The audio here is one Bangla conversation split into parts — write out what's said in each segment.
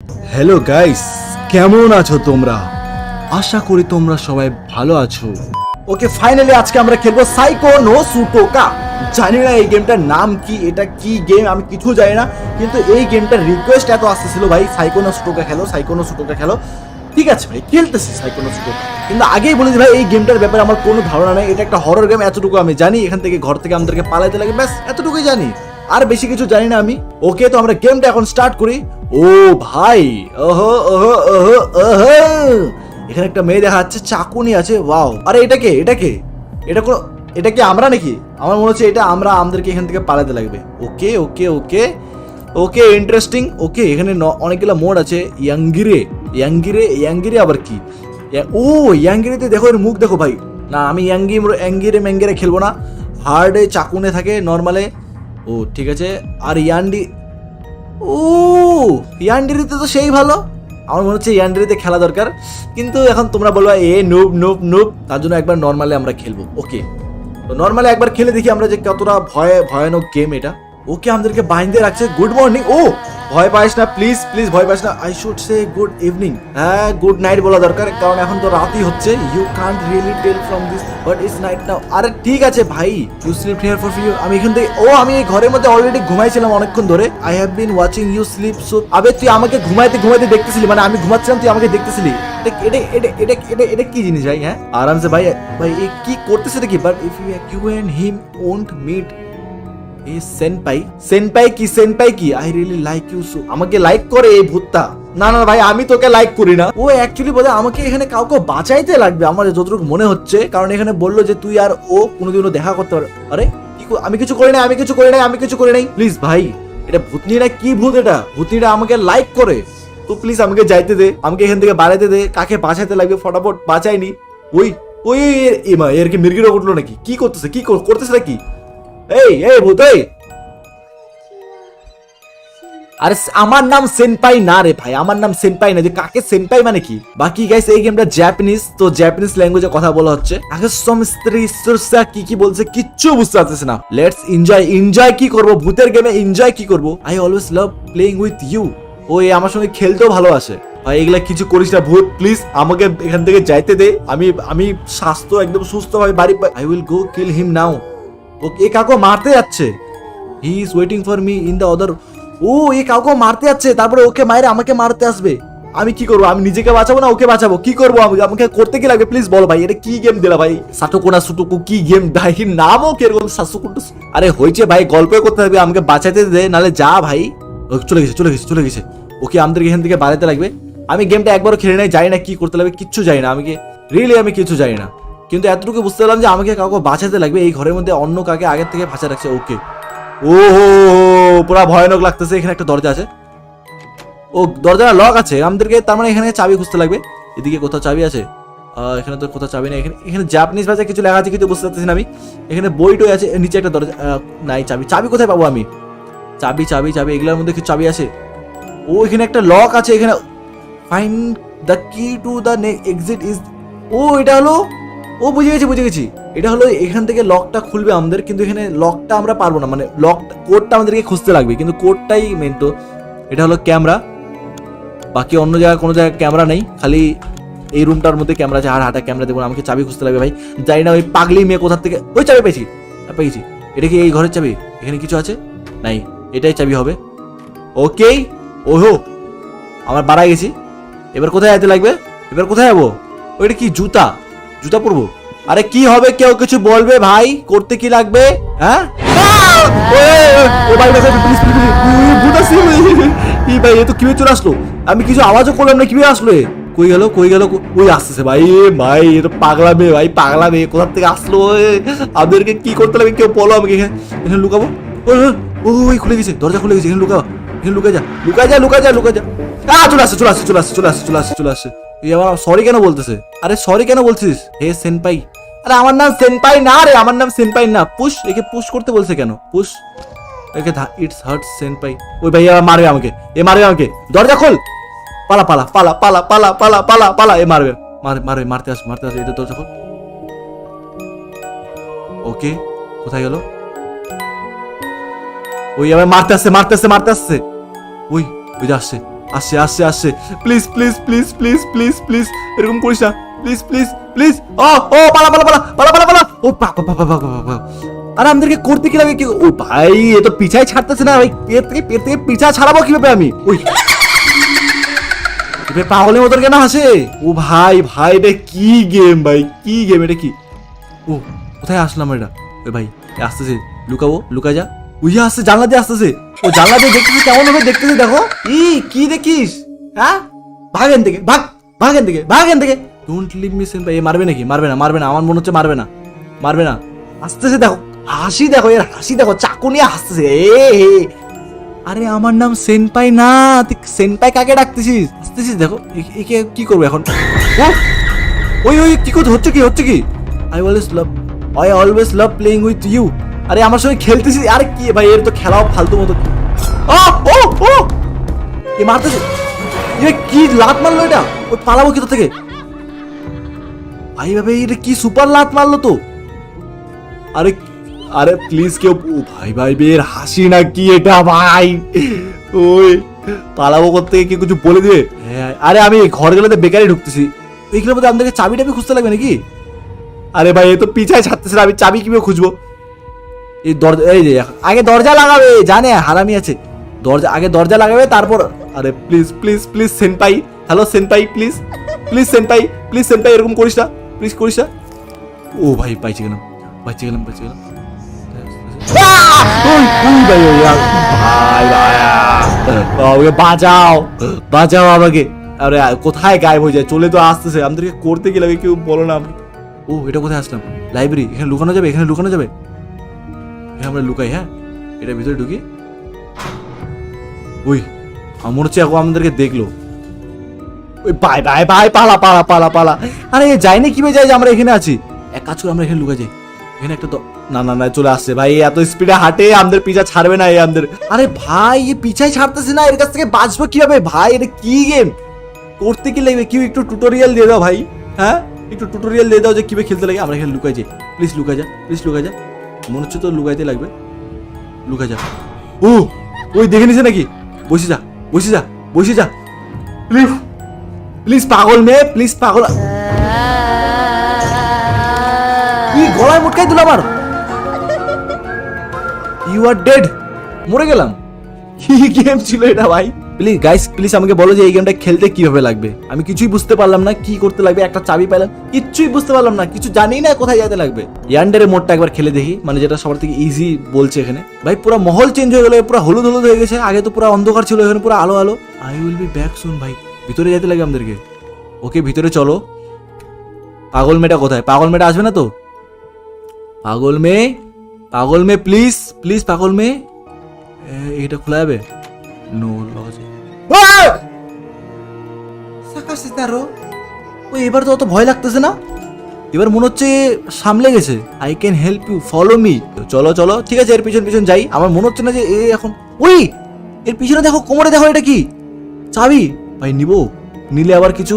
হ্যালো গাইস, কেমন আছো তোমরা? আশা করি তোমরা সবাই ভালো আছো। ওকে, ফাইনালি আজকে আমরা খেলবো সাইকো নো সুটোকা। জানি না এই গেমটার নাম কি, এটা কি গেম আমি কিছু জানি না, কিন্তু এই গেমটার রিকোয়েস্ট এত আসতেছিল ভাই, সাইকো নো সুটোকা খেলো, সাইকো নো সুটোকা খেলো। ঠিক আছে ভাই, খেলতেছি সাইকো নো সুটোকা, কিন্তু আগেই বলেছি ভাই এই গেমটার ব্যাপারে আমার কোনো ধারণা নেই। এটা একটা হরর গেম, এতটুকু আমি জানি। এখান থেকে ঘর থেকে আমাদেরকে পালাইতে লাগে, ব্যাস এতটুকুই জানি, আর বেশি কিছু জানি না আমি। ওকে, তো আমরা গেমটা এখন স্টার্ট করি। ও ভাই, ওহো ওহো ওহো ওহো, এখানে একটা মেয়ে দেখা যাচ্ছে, চাকু নিয়ে আছে। ওয়াও, আরে এটা কে? এটা কে? এটা কোনো, এটা কি আমরা নাকি? আমার মনে হচ্ছে এটা আমরা, আমাদেরকে এখান থেকে পালাতে লাগবে। ওকে ওকে ওকে ওকে, ইন্টারেস্টিং। ওকে, এখানে অনেকগুলো মোড আছে। ইয়াঙ্গিরে ইয়াঙ্গিরে ইয়াঙ্গিরে আবার কি? ও ইয়াঙ্গিরিতে দেখো, এর মুখ দেখো ভাই। না, আমি ইয়াঙ্গিরে ম্যাঙ্গিরে খেলবো না। হার্ডে চাকুনে থাকে, নর্মালে। ও ঠিক আছে। আর ও ইয়ান্ডিরিতে তো সেই ভালো। আমার মনে হচ্ছে ইয়ান্ডিরিতে খেলা দরকার, কিন্তু এখন তোমরা বলবা এ নুব নুব নুব, তার জন্য একবার নর্মালে আমরা খেলবো। ওকে, তো নর্মালে একবার খেলে দেখি আমরা যে কতটা ভয়ানক গেম এটা। ওকে, আমাদেরকে বাইন্দে রাখছে। Good morning. ও ভয় পাইস না প্লিজ, প্লিজ ভয় পাইস না। I should say good evening. হ্যাঁ, গুড নাইট বলা দরকার, কারণ এখন তো রাতই হচ্ছে। You can't really tell from this but it's night now. আরে ঠিক আছে ভাই, you sleep here for few. আমি এখান থেকে, আমি এই ঘরের মধ্যে অলরেডি ঘুমাইছিলাম অনেকক্ষণ ধরে। I have been watching you sleep. So আবে তুই আমাকে ঘুমাইতে ঘুমাইতে দেখতেছিলি, মানে আমি ঘুমাচ্ছিলাম, তুই আমাকে দেখতেছিলি। এটা কি জিনিস ভাই? হ্যাঁ, আরামসে ভাই। ভাই এই কি করতেছে নাকি? But if you and him won't meet সেনপাই কি I really like you so. আমাকে লাইক করে এই ভূতটা? না না ভাই, আমি তোকে লাইক করি না। ও অ্যাকচুয়ালি বলে আমাকে এখানে কাউকে বাঁচাইতে লাগবে, আমার যতটুকু মনে হচ্ছে, কারণ এখানে বললো যে তুই আর ও কোনোদিনও দেখা করতে পারে। আরে আমি কিছু করি নাই, আমি কিছু করি নাই। প্লিজ ভাই, এটা ভূতনি না কি ভূত? এটা ভূতনিটা আমাকে লাইক করে, তো প্লিজ আমাকে যাইতে দে, আমাকে এখান থেকে বাড়াইতে দে। কাকে বাঁচাইতে লাগবে ফটাফট বাঁচাইনি। ওই ওই এর কি মির্গিরও উঠলো নাকি? কি করতেছে, কি করতেছে নাকি? এই ভূত, আরে আমার নাম সেনপাই না রে ভাই, আমার নাম সেনপাই না। যে কাকে সেনপাই মানে কি? বাকি গাইস, এই গেমটা জাপানিজ, তো জাপানিজ ল্যাঙ্গুয়েজে কথা বলা হচ্ছে। আগে কি বলছে কিচ্ছু বুঝতে পারতেছে না। লেটস এনজয় কি করব ভূতের গেমে? এনজয় কি করব? I always love playing with you. ও আমার সঙ্গে খেলতেও ভালোবাসে। ভাই এগুলা কিছু করিস না ভূত, প্লিজ আমাকে এখান থেকে যাইতে দে। আমি স্বাস্থ্য একদম সুস্থ ভাবে বাড়ি। আই উইল গো কিল হিম নাও। ওকে, কাউকে মারতে যাচ্ছে। He is waiting for me in the other. ও কাউকে মারতে যাচ্ছে, তারপরে ওকে মায়ের আমাকে মারতে আসবে। আমি কি করবো? আমি নিজেকে বাঁচাবো না ওকে বাঁচাবো? কি করবো? আমাকে করতে কি লাগবে? প্লিজ বল ভাই, এটা কি গেম দিলা ভাই? সাটোকোনা সুটুকু কি গেম ভাই? নামও কিরকম সাসুকুটু। আরে হয়েছে ভাই, গল্প করতে হবে, আমাকে বাঁচাতে দে, নালে যা ভাই। চলে গেছে। ওকে, আমাদের এখান থেকে বাড়াতে লাগবে। আমি গেমটা একবারও খেলে নাই, জানি না কি করতে লাগবে, কিচ্ছু জানি না। আমি কিছু জানি না, কিন্তু এতটুকু বুঝতে পারলাম যে আমাকে কাউকে বাঁচাতে লাগবে। এই ঘরের মধ্যে অন্য কাকে আগের থেকে বাঁচা রাখছে। ওকে, ও পুরা ভয়ানক লাগতেছে। এখানে একটা দরজা আছে। ও দরজাটা লক আছে আমাদেরকে, তার মানে এখানে চাবি খুঁজতে লাগবে। এদিকে কোথাও চাবি আছে? এখানে তো কোথাও চাবি নেই। এখানে জাপানিজ ভাষায় কিছু লেখা আছে, কিন্তু বুঝতে পারতেছি না আমি। এখানে বইটই আছে, নিচে একটা দরজা নাই। চাবি কোথায় পাবো আমি? চাবি এগুলোর মধ্যে কিছু চাবি আছে। ও এখানে একটা লক আছে। এখানে ফাইন্ড দ্য কি টু দ্য এক্সিট ইজ। ও এটা হলো, ও বুঝে গেছি। এটা হলো এখান থেকে লকটা খুলবে আমাদের, কিন্তু এখানে লকটা আমরা পারবো না, মানে কোডটা আমাদেরকে খুঁজতে লাগবে, কিন্তু কোডটাই মেন। তো এটা হলো ক্যামেরা, বাকি অন্য জায়গায় কোনো জায়গায় ক্যামেরা নেই, খালি এই রুমটার মধ্যে ক্যামেরা আছে। আর হাটা ক্যামেরা দেখুন, আমাকে চাবি খুঁজতে লাগবে ভাই। জানি না ওই পাগলি মেয়ে কোথা থেকে। ওই চাবি পেয়েছি। এটা কি এই ঘরের চাবি? এখানে কিছু আছে নাই, এটাই চাবি হবে। ওকে, ওহো আমার বাড়া গেছি। এবার কোথায় যেতে লাগবে? এবার কোথায় যাবো? ওইটা কি জুতা পরবো? আরে কি হবে, কেউ কিছু বলবে ভাই? করতে কি লাগবে? হ্যাঁ ভাই, এ তো কিভাবে চলে আসলো? আমি কিছু আওয়াজও করলাম না, কিভাবে আসলো? কই গেল? ওই আসতেছে ভাই। এ তো পাগলা মেয়ে ভাই, পাগলা মেয়ে কোথা থেকে আসলো? আমাদেরকে কি করতে লাগবে কেউ বলো আমাকে। এখানে লুকাবো? ওই খুলে গেছে, দরজা খুলে গেছে। এখানে লুকা যা। চলে আসছে। এই আমার সরি কেন বলতেছে? আরে সরি কেন বলছিস? হে সেনপাই। আরে আমার নাম সেনপাই না রে, আমার নাম সেনপাই না। একে পুশ করতে বলছে কেন? একে ইটস হার্ট সেনপাই। ওই ভাই মারবে আমাকে, মারবে আমাকে। দরজা খোল, পালা। এ মারবে, মারতে আস। এটা দরজা খোল। ওকে, কোথায় গেল? ওই আমার মারতে আসছে। ওই যে আসছে। আসছে আসছে আসছে, please please please please please please এরকম করিস না, প্লিজ প্লিজ প্লিজ। ও ও পালা পালা পালা পালা পালা পালা, ও বাবা বাবা বাবা। আরে আমাদেরকে করতে কি লাগে কি? ও ভাই এ তো পিছায় ছাড়তেছে না ভাই, পেট থেকে পিছা ছাড়াবো কিভাবে আমি? ওই পাগলের মতন কেন হাসে? ও ভাই ভাই এটা কি গেম ভাই, কি গেম এটা কি? ও কোথায় আসলাম এটা? ওই ভাই আসতেছে, লুকাবো, লুকা যা। ওই আসছে জানলা দিয়ে আসতেছে, ও জানলা দিয়ে দেখতেছে কেমন ভাবে দেখতেছে দেখো। কি দেখিস? হ্যাঁ ভাগেন থেকে, ভাগ ভাগেন থেকে, ভাগেন থেকে। ডোন্ট লিভ মি সেন ভাই। মারবে নাকি? মারবে না মারবে না, আমার মনে হচ্ছে মারবে না, মারবে না। আসতেছে দেখো, হাসি দেখো এর হাসি দেখো, চাকু নিয়ে হাসতেছে। আরে আমার নাম সেনপাই না, তুই সেনপাই কাকে ডাকতেছিস? আসতেছিস দেখো, একে কি করবো এখন? ওই ওই কি করতে হচ্ছে, কি হচ্ছে কি? I always love playing with you. আরে আমার সঙ্গে খেলতেছিস? আরে কি ভাই এর তো খেলাও ফালতু মতো। ও ও এ মারতেছে, এ কি লাত মারলো এটা? ওই পালাবো কি তোর থেকে? ভাই ভাবে এটা কি সুপার লাত মারলো তো। আরে আরে প্লিজ কেউ, ও ভাই ভাই বের হাসি না কি এটা ভাই? ওই পালাবো করতে কি কিছু বলে দিবে? হ্যাঁ আরে আমি ঘর গেলে বেকারি ঢুকতেছি, এইগুলোর মধ্যে আমাদেরকে চাবি টাবি খুঁজতে লাগবে নাকি? আরে ভাই এ তো পিছায় ছাড়তেছে না, আমি চাবি কিভাবে খুঁজবো? এই দরজা, এই যে আগে দরজা লাগাবে, জানে হারামি আছে। দরজা আগে দরজা লাগাবে তারপর। আরে প্লিজ প্লিজ প্লিজ সেনপাই, হ্যালো সেনপাই প্লিজ প্লিজ সেনপাই প্লিজ সেনপাই এরকম করিস না, প্লিজ করিস না। ও ভাই পাইছি গেলাম, পাইছি গেলাম, পাইছি গেলাম। বাঁচাও বাঁচাও আমাকে। আরে কোথায় গায়েব হয়ে যায়, চলে তো আসতেছে, আমাদেরকে করতে কি লাগে কেউ বলো না। ও এটা কোথায় আসলাম? লাইব্রেরি, এখানে লুকানো যাবে, এখানে লুকানো যাবে। আমরা লুকাই, হ্যাঁ এটা ভিতরে ঢুকি। ওই আমার মনে হচ্ছে এখন আমাদেরকে দেখলো। ওই বাই বাই বাই, পালা পালা পালা পালা। আরে যাইনি কিভাবে যাই যে আমরা এখানে আছি? এক কাজ করে আমরা এখানে লুকা যাই, এখানে একটা তো না না না চলে আসছে ভাই, এত স্পিডে হাঁটে আমাদের পিছা ছাড়বে না এই আমাদের। আরে ভাই এ পিছাই ছাড়তেছে না, এর কাছ থেকে বাঁচবো কিভাবে ভাই? এটা কি গেম? করতে কি লাগবে? কেউ একটু টিউটোরিয়াল দিয়ে দাও ভাই, হ্যাঁ একটু টিউটোরিয়াল দিয়ে দাও যে কিভাবে খেলতে লাগে। আমরা এখানে লুকাই যাই, প্লিজ লুকাই যা, প্লিজ লুকাই যা। মনে হচ্ছে তো লুকাইতে লাগবে, লুকাই যা। ও ওই দেখে নিছে নাকি? বসে যা বসে যা বসে যা, প্লিজ প্লিজ পাগল মেয়ে, প্লিজ পাগল। কি গলায় মুটকাই দিল আমার? ইউ আর ডেড, মরে গেলাম। কি গেম ছিল এটা ভাই? প্লিজ গাইস প্লিজ আমাকে বলো যে এই গেমটা খেলতে কিভাবে লাগবে। আমি কিছুই বুঝতে পারলাম না, কি করতে লাগবে। একটা চাবি পেলাম, কিচ্ছুই বুঝতে পারলাম না, কিছু জানি না কোথায় যেতে লাগবে। ইয়ান্ডারের মোডটা একবার খেলে দেখি, মানে যেটা সবার থেকে ইজি বলছে এখানে। ভাই পুরো মহল চেঞ্জ হয়ে গেল, পুরো হলুদ হলুদ হয়ে গেছে, আগে তো পুরো অন্ধকার ছিল, এখানে পুরো আলো আলো। I will be back soon. ভাই ভিতরে যেতে লাগে আমাদেরকে। ওকে ভিতরে চলো। পাগল মেয়েটা কোথায়? পাগল মেয়েটা আসবে না তো? পাগল মেয়ে, পাগল মেয়ে প্লিজ প্লিজ, পাগল মেয়ে। এটা খোলা যাবে? নো লজে। ওই এবার তো অত ভয় লাগতেছে না, এবার মনে হচ্ছে সামলে গেছে। I can help you, follow me. চলো চলো ঠিক আছে, এর পিছন পিছন যাই। আমার মনে হচ্ছে না যে এ এখন, ওই এর পিছনে দেখো, কোমরে দেখো, এটা কি? চাবি। ভাই নিবো, নিলে আবার কিছু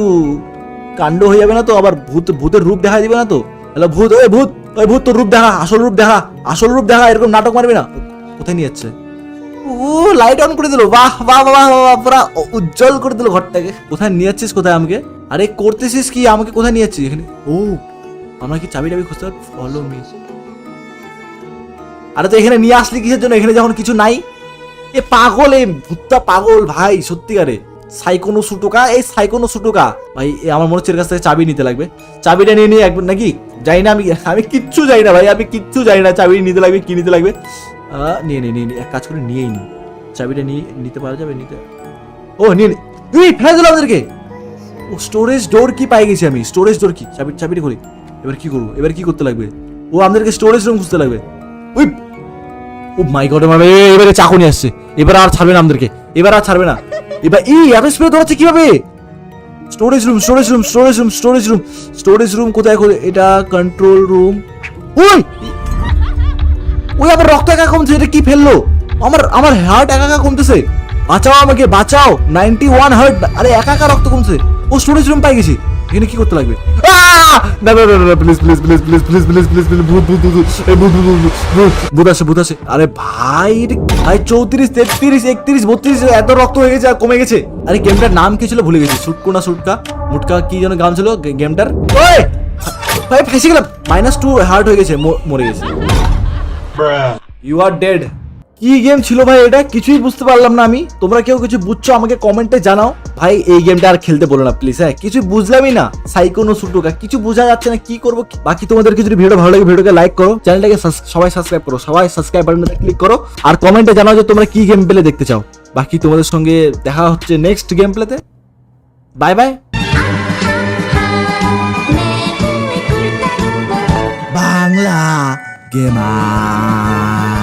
কাণ্ড হয়ে যাবে না তো? আবার ভূতের রূপ দেখা দিবে না তো? হ্যালো ভূত, ওই ভূত, ওই ভূত তোর রূপ দেখা, আসল রূপ দেখা, আসল রূপ দেখা, এরকম নাটক মারবি না। কোথায় নিয়ে যাচ্ছে? ও লাইট অন করে দিল, বাহ বাহ বাহ বাহ, পুরা উজ্জ্বল করে দিল ঘরটাকে। কোথায় নিয়ে যাচ্ছিস, কোথায় আমাকে? আরে করতেছিস কি আমাকে? কোথায় নিয়ে যাচ্ছিস? এখানে ও আমরা কি চাবি টাবি খুঁজতে হবে? Follow me. আরে তো এখানে নিয়ে আসলি কিসের জন্য, এখানে যখন কিছু নাই? এ পাগল, এ ভূতটা পাগল ভাই সত্যিকারে। সাইকোনো সুটুকা, এই সাইকোনো সুটুকা ভাই। আমার মনে হচ্ছে এর কাছ থেকে চাবি নিতে লাগবে। চাবিটা নিয়ে নিয়ে একবার নাকি যাই না, আমি কিচ্ছু যাই না ভাই, আমি কিচ্ছু যাই না। চাবি নিতে লাগবে, কি নিতে লাগবে? নিয়ে এক কাজ করে নিয়েই নি চাবিটা, নিয়ে নিতে পারা যাবে? নিতে, ও নিয়ে তুই ফেলে দিল আমাদেরকে। ও স্টোরেজ ডোর কি পাই গেছি আমি, স্টোরেজ ডোর কি? চাবিটা খুলি। এবার কি করবো? এবার কি করতে লাগবে? ও আমাদেরকে স্টোরেজ রুম খুঁজতে লাগবে। ওই ও মাই গড, এবারে চাকু নিয়ে আসছে, এবার আর ছাড়বে না আমাদেরকে, এবার আর ছাড়বে না। এবার এই এত স্পিডে দৌড়াচ্ছে কিভাবে? Storage room storage room storage room storage room storage room কোথায়? এটা কন্ট্রোল রুম। ওই ওই আবার রক্ত একা কমছে, এটা কি ফেললো? আমার হার্ট একা কমতেছে, বাঁচাও আমাকে বাঁচাও। 91 হার্ট, আরে একা রক্ত কমছে। ও স্টোরেজ রুম পাই গেছি, এখানে কি করতে লাগবে? না না না না please please please please please please please please ভূত ভূত ভূত এই ভূত ভূত ভূত ভূত ভূত আসে ভূত আসে আরে ভাই ভাই 34 33 31 32 এত রক্ত হয়ে গেছে আর কমে গেছে আরে গেমটার নাম কি ছিল ভুলে গেছি সুটকো না সুটকা মুটকা কি যেন গান ছিল গেমটার ওই ভাই ফেসে গেলাম -2 হার্ট হয়ে গেছে মরে গেছে ইউ আর ডেড কি গেম ছিল ভাই এটা কিছুই বুঝতে পারলাম না আমি তোমরা কেউ কিছু বুঝছো আমাকে কমেন্টে জানাও ভাই এই গেমটা আর খেলতে বলো না প্লিজ হ্যাঁ কিছু বুঝলামই না সাইকোনো সুটুকা কিছু বোঝা যাচ্ছে না কি করবো বাকি তোমাদেরকে যদি ভিডিও ভালো লাগে ভিডিওকে লাইক করো চ্যানেলটাকে সবাই সাবস্ক্রাইব করো সবাই সাবস্ক্রাইব বাটনটা ক্লিক করো আর কমেন্টে জানাও যে তোমরা কি গেম প্লে দেখতে চাও বাকি তোমাদের সঙ্গে দেখা হচ্ছে নেক্সট গেম প্লেতে বাই বাই বাংলা গেমার